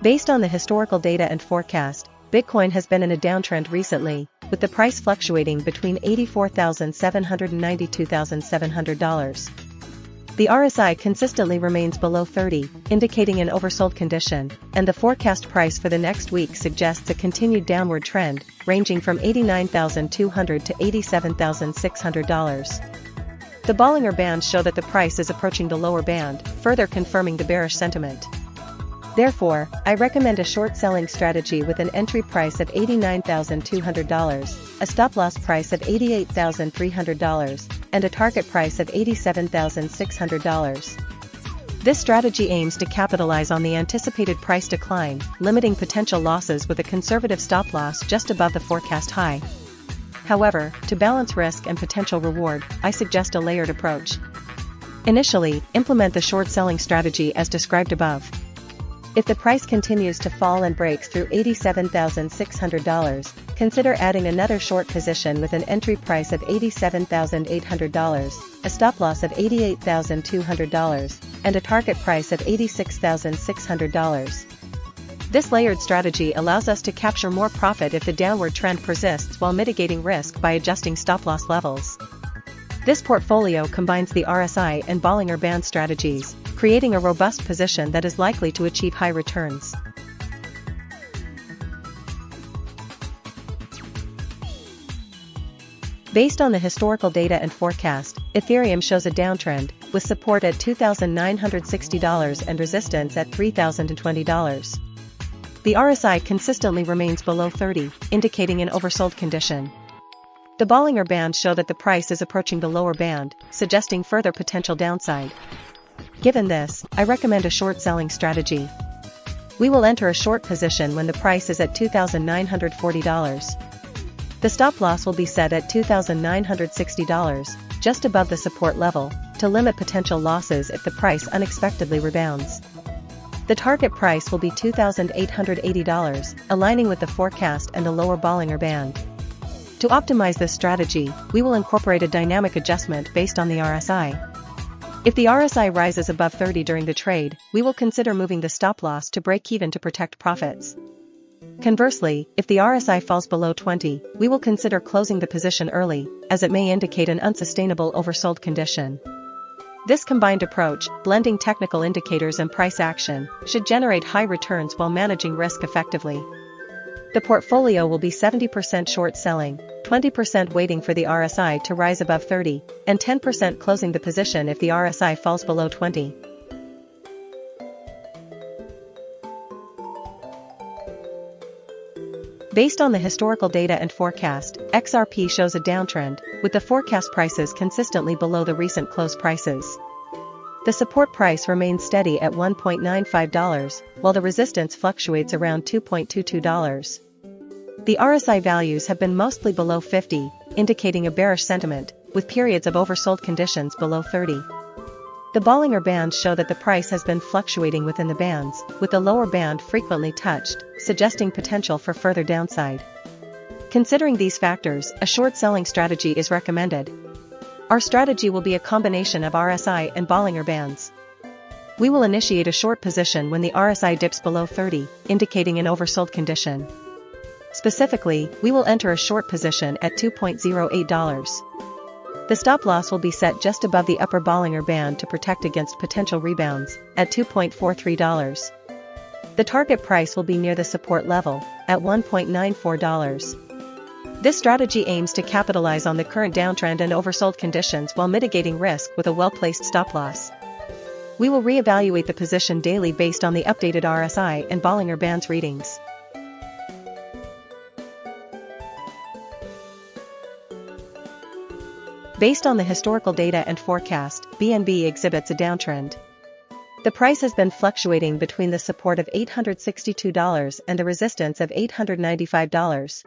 Based on the historical data and forecast, Bitcoin has been in a downtrend recently, with the price fluctuating between $84,700 and $92,700. The RSI consistently remains below 30, indicating an oversold condition, and the forecast price for the next week suggests a continued downward trend, ranging from $89,200 to $87,600. The Bollinger Bands show that the price is approaching the lower band, further confirming the bearish sentiment. Therefore, I recommend a short selling strategy with an entry price of $89,200, a stop-loss price of $88,300, and a target price of $87,600. This strategy aims to capitalize on the anticipated price decline, limiting potential losses with a conservative stop-loss just above the forecast high. However, to balance risk and potential reward, I suggest a layered approach. Initially, implement the short selling strategy as described above. If the price continues to fall and breaks through $87,600, consider adding another short position with an entry price of $87,800, a stop-loss of $88,200, and a target price of $86,600. This layered strategy allows us to capture more profit if the downward trend persists while mitigating risk by adjusting stop-loss levels. This portfolio combines the RSI and Bollinger Band strategies, creating a robust position that is likely to achieve high returns. Based on the historical data and forecast, Ethereum shows a downtrend, with support at $2,960 and resistance at $3,020. The RSI consistently remains below 30, indicating an oversold condition. The Bollinger Bands show that the price is approaching the lower band, suggesting further potential downside. Given this, I recommend a short selling strategy. We will enter a short position when the price is at $2,940. The stop-loss will be set at $2,960, just above the support level, to limit potential losses if the price unexpectedly rebounds. The target price will be $2,880, aligning with the forecast and the lower Bollinger Band. To optimize this strategy, we will incorporate a dynamic adjustment based on the RSI. If the RSI rises above 30 during the trade, we will consider moving the stop-loss to break even to protect profits. Conversely, if the RSI falls below 20, we will consider closing the position early, as it may indicate an unsustainable oversold condition. This combined approach, blending technical indicators and price action, should generate high returns while managing risk effectively. The portfolio will be 70% short selling, 20% waiting for the RSI to rise above 30, and 10% closing the position if the RSI falls below 20. Based on the historical data and forecast, XRP shows a downtrend, with the forecast prices consistently below the recent close prices. The support price remains steady at $1.95, while the resistance fluctuates around $2.22. The RSI values have been mostly below 50, indicating a bearish sentiment, with periods of oversold conditions below 30. The Bollinger Bands show that the price has been fluctuating within the bands, with the lower band frequently touched, suggesting potential for further downside. Considering these factors, a short selling strategy is recommended. Our strategy will be a combination of RSI and Bollinger Bands. We will initiate a short position when the RSI dips below 30, indicating an oversold condition. Specifically, we will enter a short position at $2.08. The stop-loss will be set just above the upper Bollinger Band to protect against potential rebounds, at $2.43. The target price will be near the support level, at $1.94. This strategy aims to capitalize on the current downtrend and oversold conditions while mitigating risk with a well-placed stop-loss. We will reevaluate the position daily based on the updated RSI and Bollinger Bands readings. Based on the historical data and forecast, BNB exhibits a downtrend. The price has been fluctuating between the support of $862 and the resistance of $895.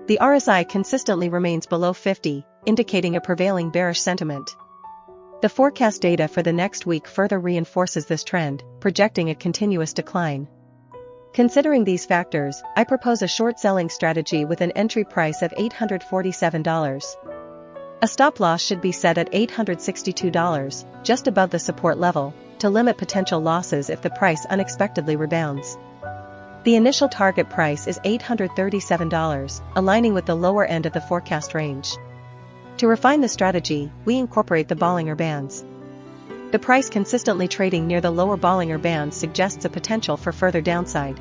The RSI consistently remains below 50, indicating a prevailing bearish sentiment. The forecast data for the next week further reinforces this trend, projecting a continuous decline. Considering these factors, I propose a short selling strategy with an entry price of $847. A stop-loss should be set at $862, just above the support level, to limit potential losses if the price unexpectedly rebounds. The initial target price is $837, aligning with the lower end of the forecast range. To refine the strategy, we incorporate the Bollinger Bands. The price consistently trading near the lower Bollinger Bands suggests a potential for further downside.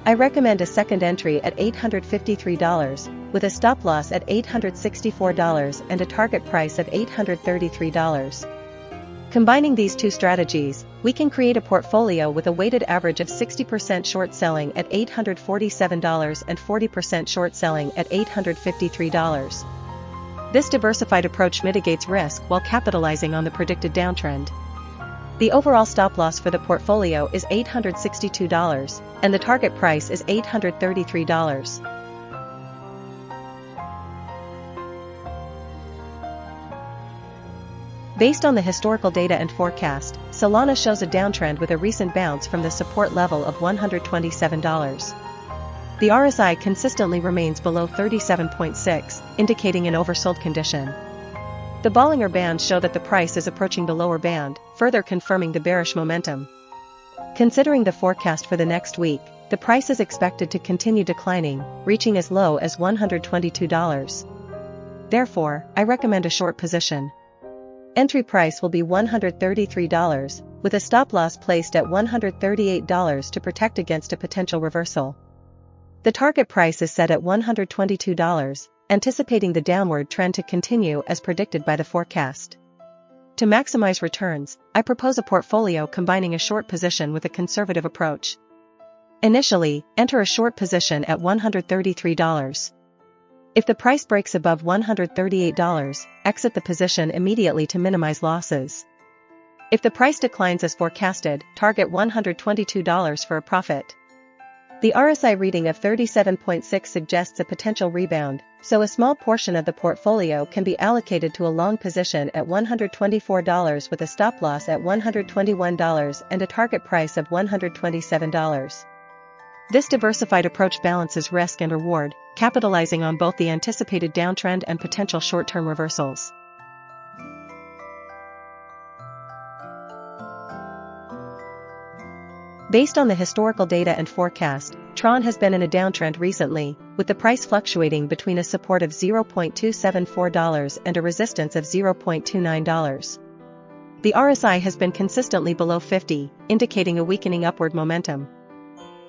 I recommend a second entry at $853, with a stop loss at $864 and a target price of $833. Combining these two strategies, we can create a portfolio with a weighted average of 60% short selling at $847 and 40% short selling at $853. This diversified approach mitigates risk while capitalizing on the predicted downtrend. The overall stop loss for the portfolio is $862, and the target price is $833. Based on the historical data and forecast, Solana shows a downtrend with a recent bounce from the support level of $127. The RSI consistently remains below 37.6, indicating an oversold condition. The Bollinger Bands show that the price is approaching the lower band, further confirming the bearish momentum. Considering the forecast for the next week, the price is expected to continue declining, reaching as low as $122. Therefore, I recommend a short position. Entry price will be $133, with a stop loss placed at $138 to protect against a potential reversal. The target price is set at $122, anticipating the downward trend to continue as predicted by the forecast. To maximize returns, I propose a portfolio combining a short position with a conservative approach. Initially, enter a short position at $133. If the price breaks above $138, exit the position immediately to minimize losses. If the price declines as forecasted, target $122 for a profit. The RSI reading of 37.6 suggests a potential rebound, so a small portion of the portfolio can be allocated to a long position at $124 with a stop loss at $121 and a target price of $127. This diversified approach balances risk and reward, capitalizing on both the anticipated downtrend and potential short-term reversals. Based on the historical data and forecast, TRON has been in a downtrend recently, with the price fluctuating between a support of $0.274 and a resistance of $0.29. The RSI has been consistently below 50, indicating a weakening upward momentum.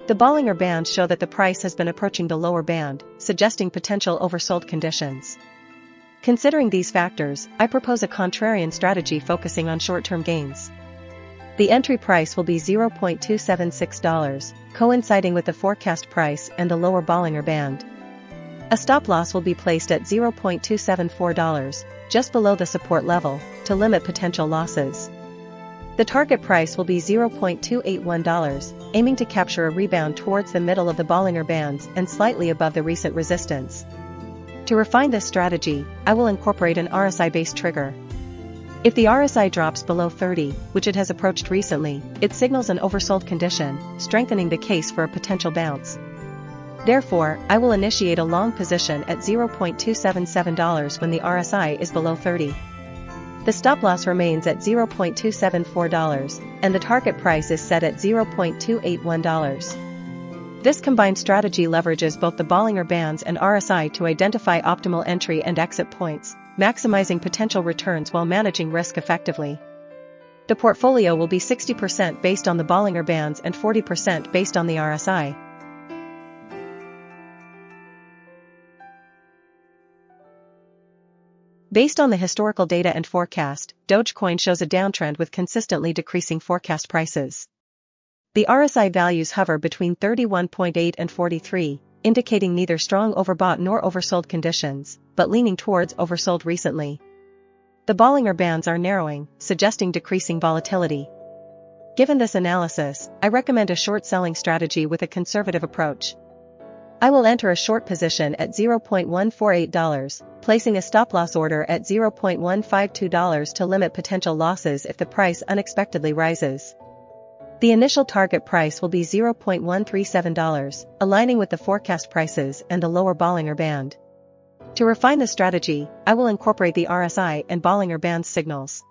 The Bollinger Bands show that the price has been approaching the lower band, suggesting potential oversold conditions. Considering these factors, I propose a contrarian strategy focusing on short-term gains. The entry price will be $0.276, coinciding with the forecast price and the lower Bollinger Band. A stop loss will be placed at $0.274, just below the support level, to limit potential losses. The target price will be $0.281, aiming to capture a rebound towards the middle of the Bollinger Bands and slightly above the recent resistance. To refine this strategy, I will incorporate an RSI-based trigger. If the RSI drops below 30, which it has approached recently, it signals an oversold condition, strengthening the case for a potential bounce. Therefore, I will initiate a long position at $0.277 when the RSI is below 30. The stop loss remains at $0.274, and the target price is set at $0.281. This combined strategy leverages both the Bollinger Bands and RSI to identify optimal entry and exit points, maximizing potential returns while managing risk effectively. The portfolio will be 60% based on the Bollinger Bands and 40% based on the RSI. Based on the historical data and forecast, Dogecoin shows a downtrend with consistently decreasing forecast prices. The RSI values hover between 31.8 and 43, indicating neither strong overbought nor oversold conditions, but leaning towards oversold recently. The Bollinger Bands are narrowing, suggesting decreasing volatility. Given this analysis, I recommend a short selling strategy with a conservative approach. I will enter a short position at $0.148, placing a stop-loss order at $0.152 to limit potential losses if the price unexpectedly rises. The initial target price will be $0.137, aligning with the forecast prices and the lower Bollinger Band. To refine the strategy, I will incorporate the RSI and Bollinger Band signals.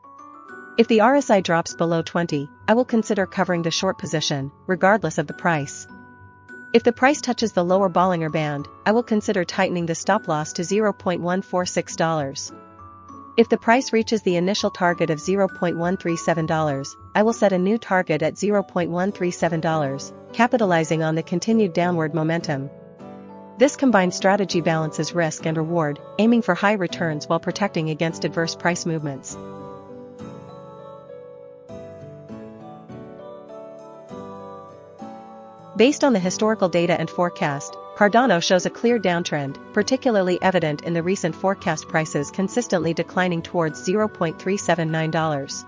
If the RSI drops below 20, I will consider covering the short position, regardless of the price. If the price touches the lower Bollinger Band, I will consider tightening the stop loss to $0.146. If the price reaches the initial target of $0.137, I will set a new target at $0.137, capitalizing on the continued downward momentum. This combined strategy balances risk and reward, aiming for high returns while protecting against adverse price movements. Based on the historical data and forecast, Cardano shows a clear downtrend, particularly evident in the recent forecast prices consistently declining towards $0.379.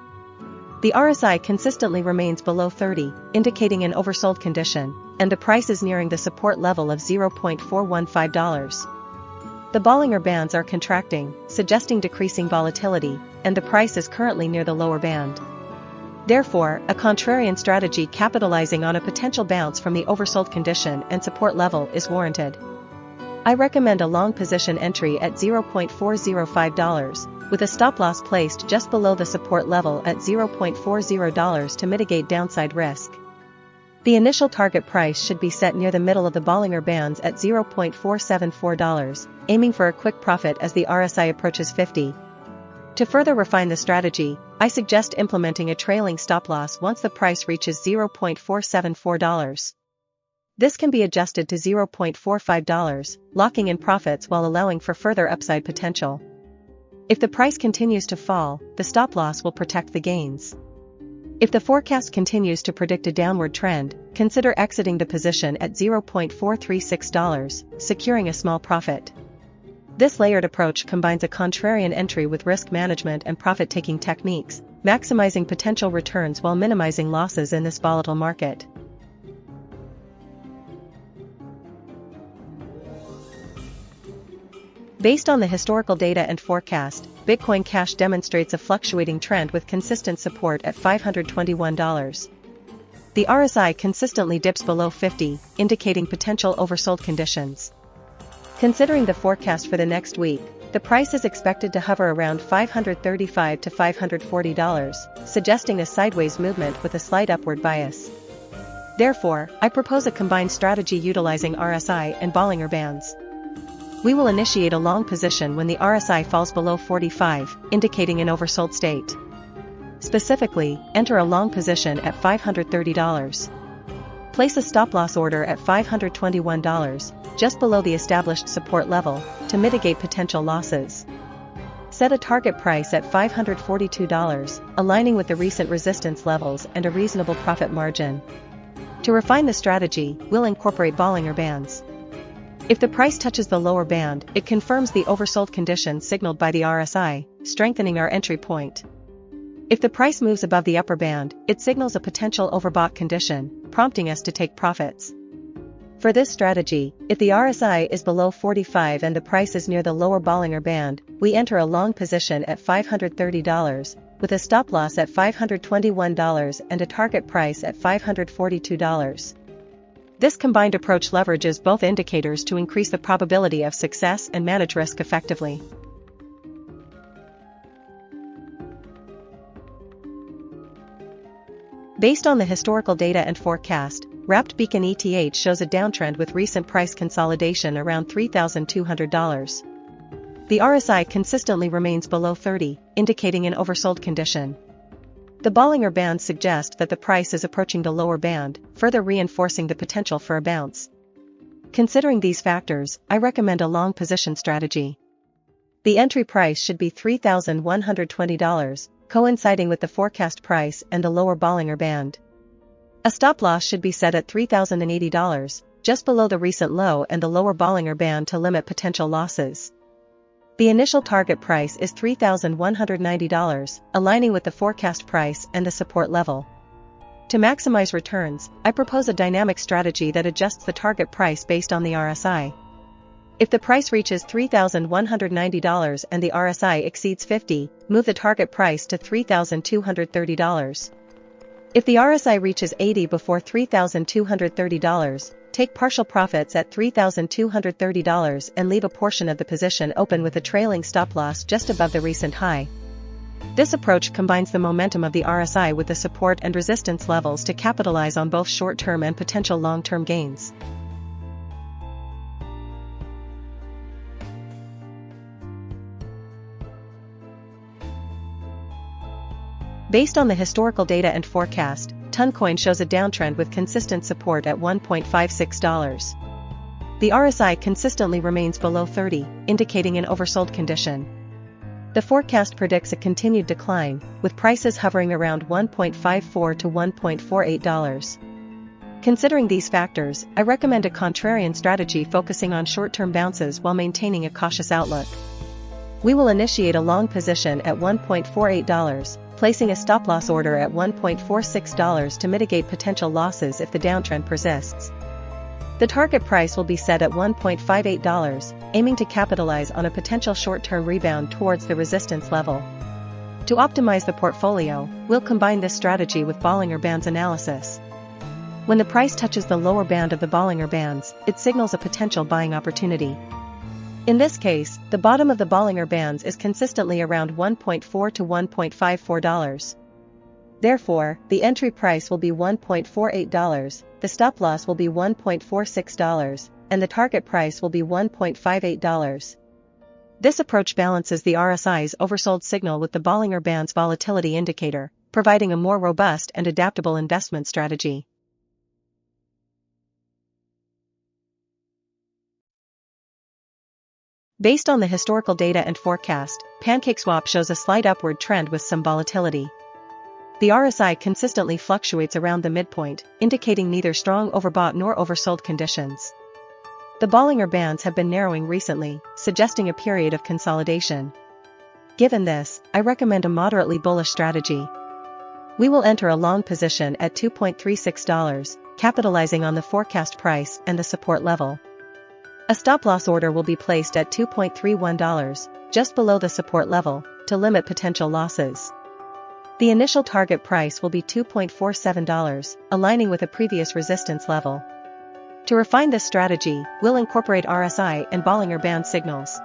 The RSI consistently remains below 30, indicating an oversold condition, and the price is nearing the support level of $0.415. The Bollinger Bands are contracting, suggesting decreasing volatility, and the price is currently near the lower band. Therefore, a contrarian strategy capitalizing on a potential bounce from the oversold condition and support level is warranted. I recommend a long position entry at $0.405, with a stop loss placed just below the support level at $0.40 to mitigate downside risk. The initial target price should be set near the middle of the Bollinger Bands at $0.474, aiming for a quick profit as the RSI approaches 50. To further refine the strategy, I suggest implementing a trailing stop loss once the price reaches $0.474. This can be adjusted to $0.45, locking in profits while allowing for further upside potential. If the price continues to fall, the stop loss will protect the gains. If the forecast continues to predict a downward trend, consider exiting the position at $0.436, securing a small profit. This layered approach combines a contrarian entry with risk management and profit-taking techniques, maximizing potential returns while minimizing losses in this volatile market. Based on the historical data and forecast, Bitcoin Cash demonstrates a fluctuating trend with consistent support at $521. The RSI consistently dips below 50, indicating potential oversold conditions. Considering the forecast for the next week, the price is expected to hover around $535 to $540, suggesting a sideways movement with a slight upward bias. Therefore, I propose a combined strategy utilizing RSI and Bollinger Bands. We will initiate a long position when the RSI falls below 45, indicating an oversold state. Specifically, enter a long position at $530. Place a stop-loss order at $521, just below the established support level, to mitigate potential losses. Set a target price at $542, aligning with the recent resistance levels and a reasonable profit margin. To refine the strategy, we'll incorporate Bollinger Bands. If the price touches the lower band, it confirms the oversold condition signaled by the RSI, strengthening our entry point. If the price moves above the upper band, it signals a potential overbought condition, prompting us to take profits. For this strategy, if the RSI is below 45 and the price is near the lower Bollinger Band, we enter a long position at $530, with a stop loss at $521 and a target price at $542. This combined approach leverages both indicators to increase the probability of success and manage risk effectively. Based on the historical data and forecast, Wrapped Beacon ETH shows a downtrend with recent price consolidation around $3,200. The RSI consistently remains below 30, indicating an oversold condition. The Bollinger Bands suggest that the price is approaching the lower band, further reinforcing the potential for a bounce. Considering these factors, I recommend a long position strategy. The entry price should be $3,120, coinciding with the forecast price and the lower Bollinger Band. A stop loss should be set at $3,080, just below the recent low and the lower Bollinger Band to limit potential losses. The initial target price is $3,190, aligning with the forecast price and the support level. To maximize returns, I propose a dynamic strategy that adjusts the target price based on the RSI. If the price reaches $3,190 and the RSI exceeds 50, move the target price to $3,230. If the RSI reaches 80 before $3,230, take partial profits at $3,230 and leave a portion of the position open with a trailing stop loss just above the recent high. This approach combines the momentum of the RSI with the support and resistance levels to capitalize on both short-term and potential long-term gains. Based on the historical data and forecast, TRON shows a downtrend with consistent support at $1.56. The RSI consistently remains below 30, indicating an oversold condition. The forecast predicts a continued decline, with prices hovering around $1.54 to $1.48. Considering these factors, I recommend a contrarian strategy focusing on short-term bounces while maintaining a cautious outlook. We will initiate a long position at $1.48, placing a stop-loss order at $1.46 to mitigate potential losses if the downtrend persists. The target price will be set at $1.58, aiming to capitalize on a potential short-term rebound towards the resistance level. To optimize the portfolio, we'll combine this strategy with Bollinger Bands analysis. When the price touches the lower band of the Bollinger Bands, it signals a potential buying opportunity. In this case, the bottom of the Bollinger Bands is consistently around $1.4 to $1.54. Therefore, the entry price will be $1.48, the stop loss will be $1.46, and the target price will be $1.58. This approach balances the RSI's oversold signal with the Bollinger Band's volatility indicator, providing a more robust and adaptable investment strategy. Based on the historical data and forecast, PancakeSwap shows a slight upward trend with some volatility. The RSI consistently fluctuates around the midpoint, indicating neither strong overbought nor oversold conditions. The Bollinger Bands have been narrowing recently, suggesting a period of consolidation. Given this, I recommend a moderately bullish strategy. We will enter a long position at $2.36, capitalizing on the forecast price and the support level. A stop-loss order will be placed at $2.31, just below the support level, to limit potential losses. The initial target price will be $2.47, aligning with a previous resistance level. To refine this strategy, we'll incorporate RSI and Bollinger Band signals.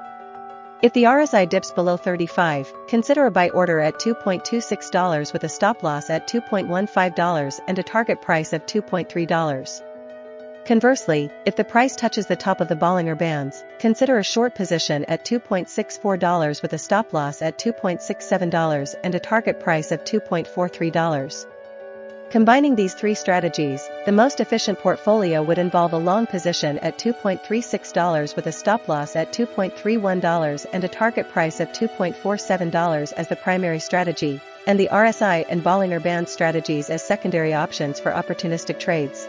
If the RSI dips below 35, consider a buy order at $2.26 with a stop loss at $2.15 and a target price of $2.3. Conversely, if the price touches the top of the Bollinger Bands, consider a short position at $2.64 with a stop loss at $2.67 and a target price of $2.43. Combining these three strategies, the most efficient portfolio would involve a long position at $2.36 with a stop loss at $2.31 and a target price of $2.47 as the primary strategy, and the RSI and Bollinger Band strategies as secondary options for opportunistic trades.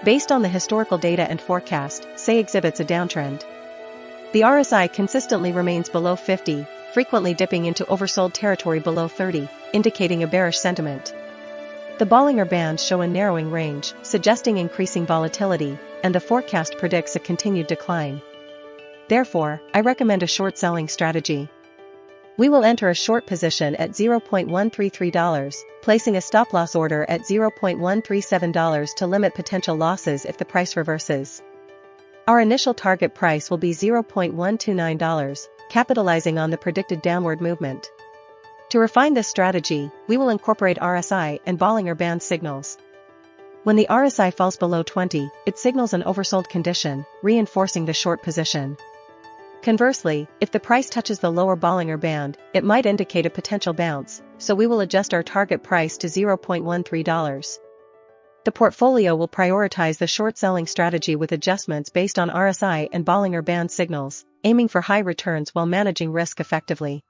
Based on the historical data and forecast, SE exhibits a downtrend. The RSI consistently remains below 50, frequently dipping into oversold territory below 30, indicating a bearish sentiment. The Bollinger Bands show a narrowing range, suggesting increasing volatility, and the forecast predicts a continued decline. Therefore, I recommend a short selling strategy. We will enter a short position at $0.133, placing a stop-loss order at $0.137 to limit potential losses if the price reverses. Our initial target price will be $0.129, capitalizing on the predicted downward movement. To refine this strategy, we will incorporate RSI and Bollinger Band signals. When the RSI falls below 20, it signals an oversold condition, reinforcing the short position. Conversely, if the price touches the lower Bollinger Band, it might indicate a potential bounce, so we will adjust our target price to $0.13. The portfolio will prioritize the short-selling strategy with adjustments based on RSI and Bollinger Band signals, aiming for high returns while managing risk effectively.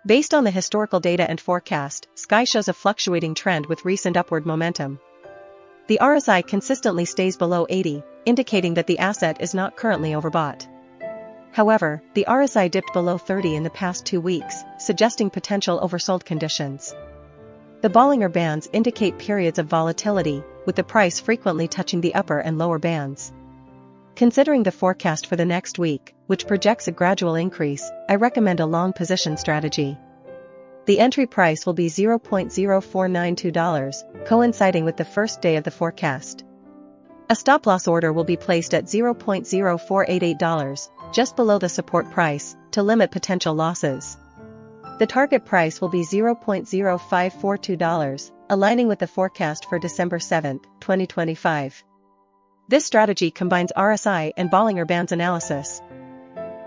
Based on the historical data and forecast, SKY shows a fluctuating trend with recent upward momentum. The RSI consistently stays below 80, indicating that the asset is not currently overbought. However, the RSI dipped below 30 in the past 2 weeks, suggesting potential oversold conditions. The Bollinger Bands indicate periods of volatility, with the price frequently touching the upper and lower bands. Considering the forecast for the next week, which projects a gradual increase, I recommend a long position strategy. The entry price will be $0.0492, coinciding with the first day of the forecast. A stop-loss order will be placed at $0.0488, just below the support price, to limit potential losses. The target price will be $0.0542, aligning with the forecast for December 7, 2025. This strategy combines RSI and Bollinger Bands analysis.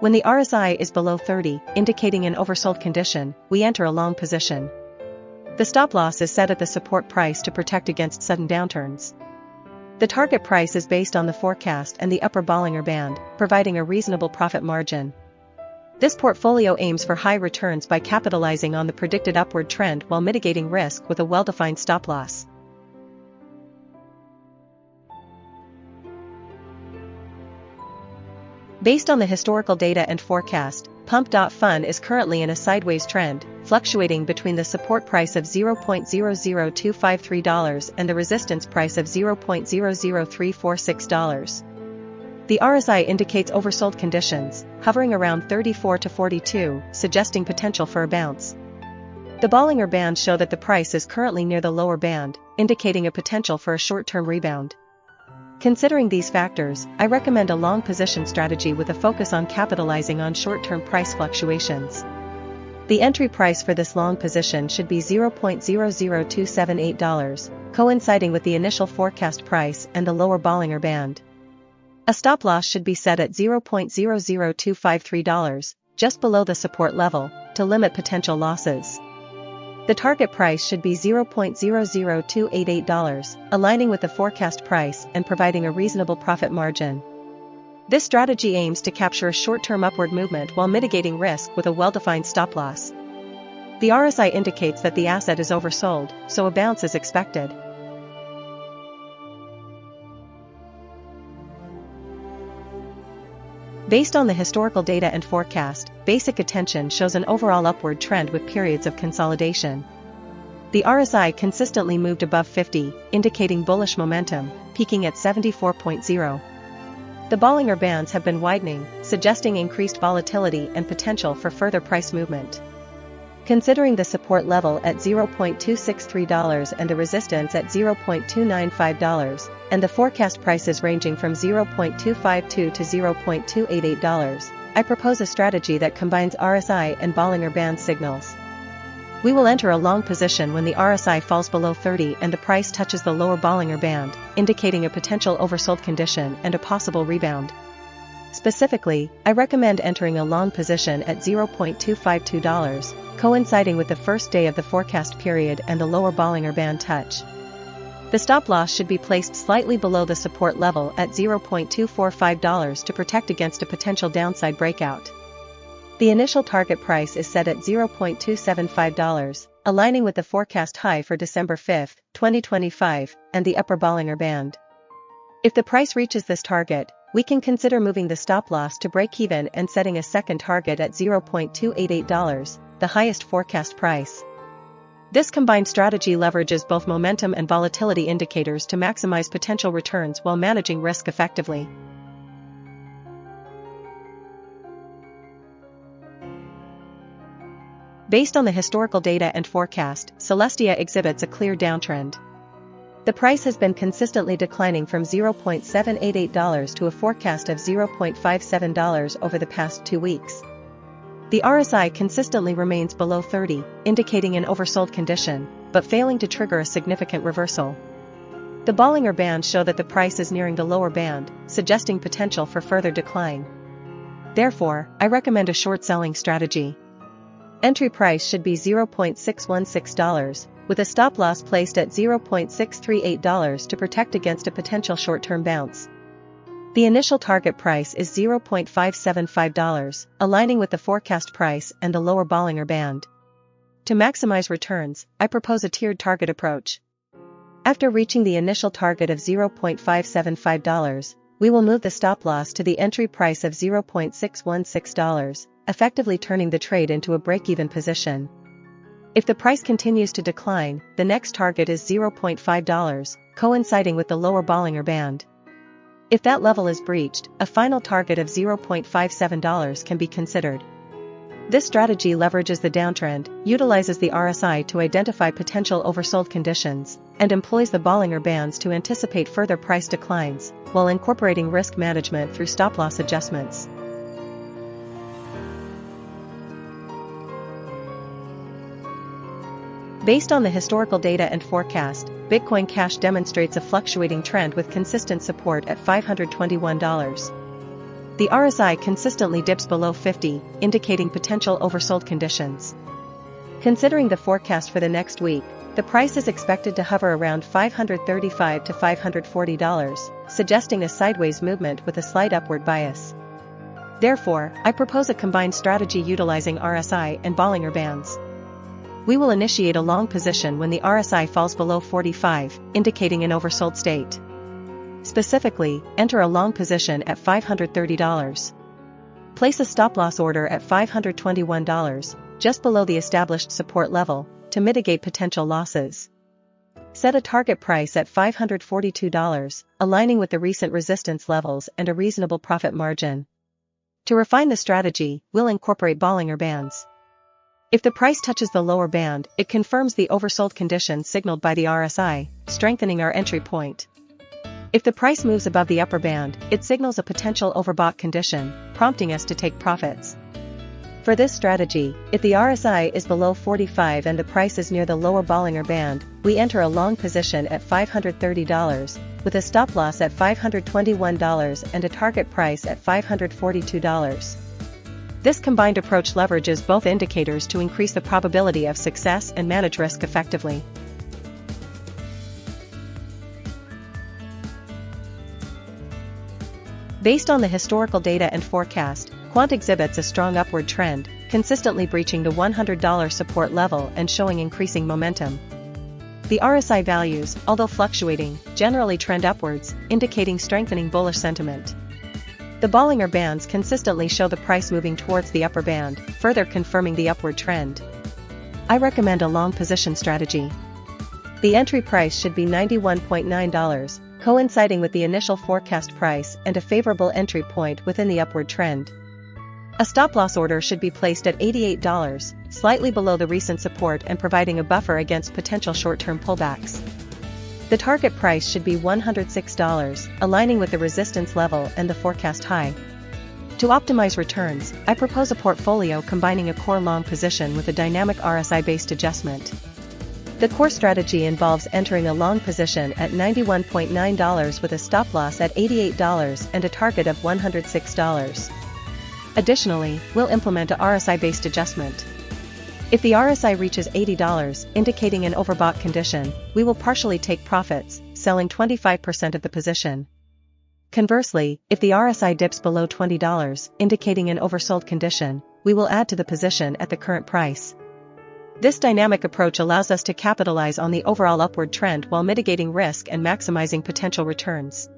When the RSI is below 30, indicating an oversold condition, we enter a long position. The stop loss is set at the support price to protect against sudden downturns. The target price is based on the forecast and the upper Bollinger Band, providing a reasonable profit margin. This portfolio aims for high returns by capitalizing on the predicted upward trend while mitigating risk with a well-defined stop loss. Based on the historical data and forecast, Pump.fun is currently in a sideways trend, fluctuating between the support price of $0.00253 and the resistance price of $0.00346. The RSI indicates oversold conditions, hovering around 34 to 42, suggesting potential for a bounce. The Bollinger Bands show that the price is currently near the lower band, indicating a potential for a short-term rebound. Considering these factors, I recommend a long position strategy with a focus on capitalizing on short-term price fluctuations. The entry price for this long position should be $0.00278, coinciding with the initial forecast price and the lower Bollinger Band. A stop loss should be set at $0.00253, just below the support level, to limit potential losses. The target price should be $0.00288, aligning with the forecast price and providing a reasonable profit margin. This strategy aims to capture a short-term upward movement while mitigating risk with a well-defined stop loss. The RSI indicates that the asset is oversold, so a bounce is expected. Based on the historical data and forecast, basic attention shows an overall upward trend with periods of consolidation. The RSI consistently moved above 50, indicating bullish momentum, peaking at 74.0. The Bollinger Bands have been widening, suggesting increased volatility and potential for further price movement. Considering the support level at $0.263 and the resistance at $0.295, and the forecast prices ranging from $0.252 to $0.288, I propose a strategy that combines RSI and Bollinger Band signals. We will enter a long position when the RSI falls below 30 and the price touches the lower Bollinger Band, indicating a potential oversold condition and a possible rebound. Specifically, I recommend entering a long position at $0.252, coinciding with the first day of the forecast period and the lower Bollinger Band touch. The stop loss should be placed slightly below the support level at $0.245 to protect against a potential downside breakout. The initial target price is set at $0.275, aligning with the forecast high for December 5, 2025, and the upper Bollinger Band. If the price reaches this target, we can consider moving the stop loss to break even and setting a second target at $0.288, the highest forecast price. This combined strategy leverages both momentum and volatility indicators to maximize potential returns while managing risk effectively. Based on the historical data and forecast, Celestia exhibits a clear downtrend. The price has been consistently declining from $0.788 to a forecast of $0.57 over the past 2 weeks. The RSI consistently remains below 30, indicating an oversold condition, but failing to trigger a significant reversal. The Bollinger Bands show that the price is nearing the lower band, suggesting potential for further decline. Therefore, I recommend a short selling strategy. Entry price should be $0.616, with a stop loss placed at $0.638 to protect against a potential short-term bounce. The initial target price is $0.575, aligning with the forecast price and the lower Bollinger Band. To maximize returns, I propose a tiered target approach. After reaching the initial target of $0.575, we will move the stop loss to the entry price of $0.616, effectively turning the trade into a break-even position. If the price continues to decline, the next target is $0.5, coinciding with the lower Bollinger Band. If that level is breached, a final target of $0.57 can be considered. This strategy leverages the downtrend, utilizes the RSI to identify potential oversold conditions, and employs the Bollinger Bands to anticipate further price declines, while incorporating risk management through stop-loss adjustments. Based on the historical data and forecast, Bitcoin Cash demonstrates a fluctuating trend with consistent support at $521. The RSI consistently dips below 50, indicating potential oversold conditions. Considering the forecast for the next week, the price is expected to hover around $535 to $540, suggesting a sideways movement with a slight upward bias. Therefore, I propose a combined strategy utilizing RSI and Bollinger Bands. We will initiate a long position when the RSI falls below 45, indicating an oversold state. Specifically, enter a long position at $530. Place a stop-loss order at $521, just below the established support level, to mitigate potential losses. Set a target price at $542, aligning with the recent resistance levels and a reasonable profit margin. To refine the strategy, we'll incorporate Bollinger Bands. If the price touches the lower band, it confirms the oversold condition signaled by the RSI, strengthening our entry point. If the price moves above the upper band, it signals a potential overbought condition, prompting us to take profits. For this strategy, if the RSI is below 45 and the price is near the lower Bollinger Band, we enter a long position at $530, with a stop loss at $521 and a target price at $542. This combined approach leverages both indicators to increase the probability of success and manage risk effectively. Based on the historical data and forecast, Quant exhibits a strong upward trend, consistently breaching the $100 support level and showing increasing momentum. The RSI values, although fluctuating, generally trend upwards, indicating strengthening bullish sentiment. The Bollinger Bands consistently show the price moving towards the upper band, further confirming the upward trend. I recommend a long position strategy. The entry price should be $91.9, coinciding with the initial forecast price and a favorable entry point within the upward trend. A stop-loss order should be placed at $88, slightly below the recent support and providing a buffer against potential short-term pullbacks. The target price should be $106, aligning with the resistance level and the forecast high. To optimize returns, I propose a portfolio combining a core long position with a dynamic RSI-based adjustment. The core strategy involves entering a long position at $91.9 with a stop-loss at $88 and a target of $106. Additionally, we'll implement a RSI-based adjustment. If the RSI reaches $80, indicating an overbought condition, we will partially take profits, selling 25% of the position. Conversely, if the RSI dips below $20, indicating an oversold condition, we will add to the position at the current price. This dynamic approach allows us to capitalize on the overall upward trend while mitigating risk and maximizing potential returns.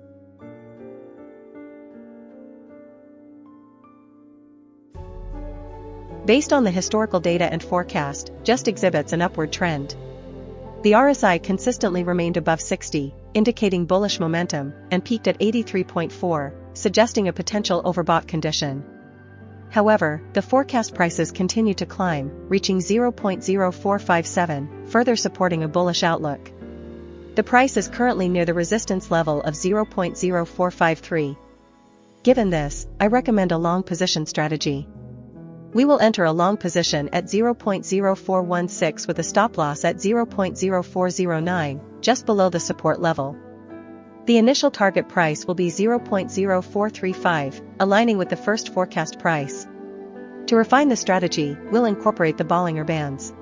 Based on the historical data and forecast, just exhibits an upward trend. The RSI consistently remained above 60, indicating bullish momentum, and peaked at 83.4, suggesting a potential overbought condition. However, the forecast prices continue to climb, reaching 0.0457, further supporting a bullish outlook. The price is currently near the resistance level of 0.0453. Given this, I recommend a long position strategy. We will enter a long position at 0.0416 with a stop-loss at 0.0409, just below the support level. The initial target price will be 0.0435, aligning with the first forecast price. To refine the strategy, we'll incorporate the Bollinger Bands.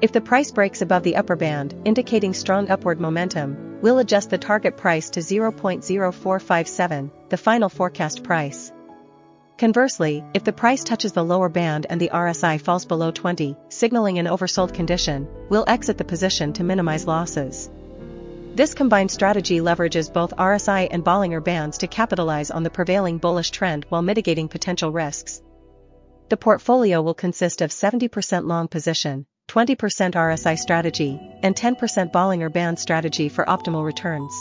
If the price breaks above the upper band, indicating strong upward momentum, we'll adjust the target price to 0.0457, the final forecast price. Conversely, if the price touches the lower band and the RSI falls below 20, signaling an oversold condition, we'll exit the position to minimize losses. This combined strategy leverages both RSI and Bollinger Bands to capitalize on the prevailing bullish trend while mitigating potential risks. The portfolio will consist of 70% long position, 20% RSI strategy, and 10% Bollinger Band strategy for optimal returns.